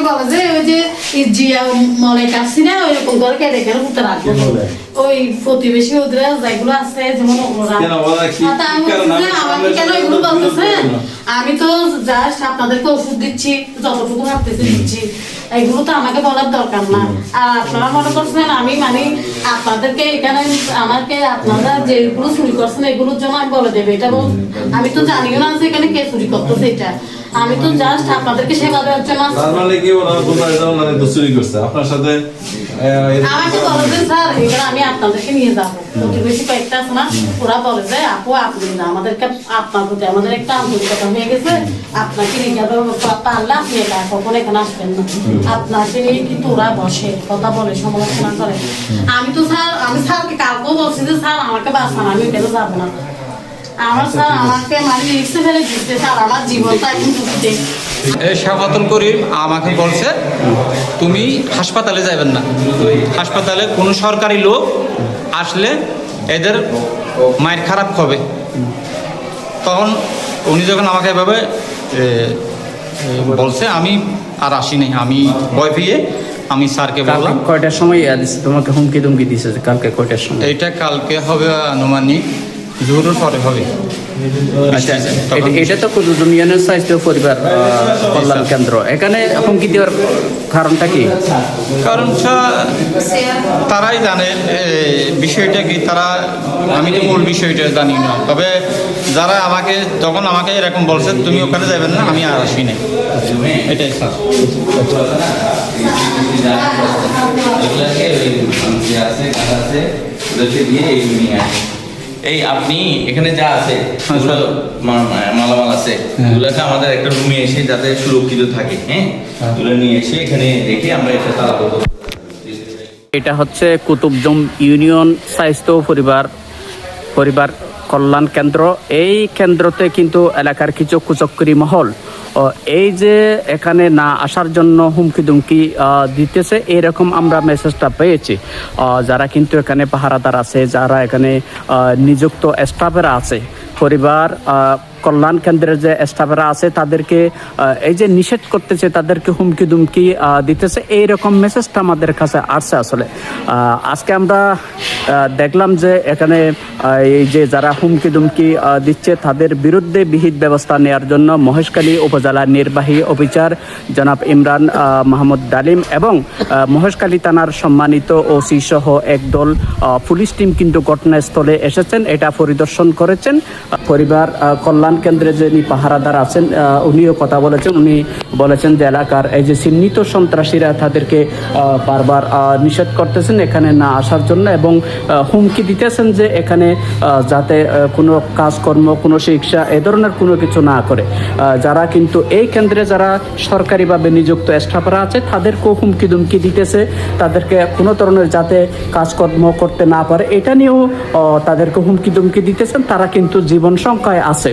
বলে যে ওই যে জিয়া মলে কাছি না ওইরকম করে কেটে কেটে উঠতে রাখবো ওই প্রতিবেশী ওদের যেগুলো আছে যেমন ওরা আমাকে কেন এগুলো বলতেছে আমি তো জাস্ট আপনাদেরকে ওষুধ দিচ্ছি যতটুকু ভাবতেছি দিচ্ছি এগুলো তো আমাকে বলার দরকার না আর আপনারা মনে করছেন আমি মানে আপনাদেরকে এখানে আমাকে আপনারা যেগুলো চুরি করছেন এগুলোর জন্য আমি বলে দেবে এটা আমি তো জানিও না যে এখানে কে চুরি করতেছে এটা আমি তো জাস্ট আপনাদেরকে সেবা দেওয়ার জন্য তার মানে কি ওরা তোমরা এটা ওনারা তো চুরি করছে আপনার সাথে আমাকে বলে যে স্যার এখানে আমি আপনাদেরকে নিয়ে যাবো প্রতিবেশী কয়েকটা আছে না ওরা বলে যে আপু আপনি না আমাদেরকে আপনার প্রতি আমাদের একটা আন্তরিকতা হয়ে গেছে আপনাকে নিয়ে যাবে পারলে আপনি একা কখন এখানে আসবেন না আপনাকে নিয়ে কিন্তু ওরা বসে কথা বলে সমালোচনা করে আমি তো স্যার আমি স্যারকে কালকেও বলছি যে স্যার আমাকে বাঁচান আমি এখানে যাবো না আমার স্যার আমাকে মানে রিক্সে ফেলে দিচ্ছে স্যার আমার জীবনটা এখন ঝুঁকিতে শাফাতুল করিম আমাকে বলছে তুমি হাসপাতালে যাবেন না হাসপাতালে কোনো সরকারি লোক আসলে এদের মায়ের খারাপ হবে তখন উনি যখন আমাকে এভাবে বলছে আমি আর আসিনি আমি ভয় পেয়ে আমি স্যারকে বললাম কয়টার সময় তোমাকে হুমকি দুমকি দিছে কালকে কয়টার সময় এইটা কালকে হবে আনুমানিক জোহরের পরে হবে আচ্ছা এটা তো কুতুবুদ্দিন ইউনিয়ন স্বাস্থ্য পরিবার কল্যাণ কেন্দ্র এখানে হুমকি দেওয়ার কারণটা কি কারণ তারাই জানে বিষয়টা কি তারা আমি তো মূল বিষয়টা জানি না তবে যারা আমাকে যখন আমাকে এরকম বলছে তুমি ওখানে যাবেন না আমি আর আসি নাই এটাই স্যার এই আপনি এখানে যা আছে মালামাল আছে এগুলোকে আমাদের একটা রুমে এসে যাতে সুরক্ষিত থাকে হ্যাঁ এগুলো নিয়ে এসে এখানে রেখে আমরা এটা তাড়াবো এটা হচ্ছে কুতুবজম ইউনিয়ন স্বাস্থ্য পরিবার কল্যাণ কেন্দ্র এই কেন্দ্রতে কিন্তু এলাকার কিছু কুচক্করি মহল এই যে এখানে না আসার জন্য হুমকি দুমকি দিতেছে এরকম আমরা মেসেজটা পেয়েছি যারা কিন্তু এখানে পাহারাদার আছে যারা এখানে নিযুক্ত স্টাফেরা আছে পরিবার কল্যাণ কেন্দ্রের যে স্টাফেরা আছে তাদেরকে এই যে নিষেধ করতেছে তাদেরকে হুমকি দুমকি দিতেছে এইরকম মেসেজটা আমাদের কাছে আসছে আসলে আজকে আমরা দেখলাম যে এখানে এই যে যারা হুমকি দুমকি দিচ্ছে তাদের বিরুদ্ধে বিহিত ব্যবস্থা নেওয়ার জন্য মহেশখালী উপজেলা নির্বাহী অফিসার জনাব ইমরান মাহমুদ ডালিম এবং মহেশখালী থানার সম্মানিত ওসি সহ একদল পুলিশ টিম কিন্তু ঘটনাস্থলে এসেছেন এটা পরিদর্শন করেছেন পরিবার কল্যাণ কেন্দ্রে যিনি পাহারাদার আছেন উনিও কথা বলেছেন উনি বলেছেন যে এলাকার এই যে চিহ্নিত সন্ত্রাসীরা তাদেরকে বারবার নিষেধ করতেছেন এখানে না আসার জন্য এবং হুমকি দিতেছেন যে এখানে যাতে কোনো কাজকর্ম কোনো শিক্ষা এ ধরনের কোনো কিছু না করে যারা কিন্তু এই কেন্দ্রে যারা সরকারিভাবে নিযুক্ত স্টাফরা আছে তাদেরকেও হুমকি দুমকি দিতেছে তাদেরকে কোনো ধরনের যাতে কাজকর্ম করতে না পারে এটা নিয়েও তাদেরকে হুমকি দুমকি দিতেছেন তারা কিন্তু জীবন সংখ্যায় আছে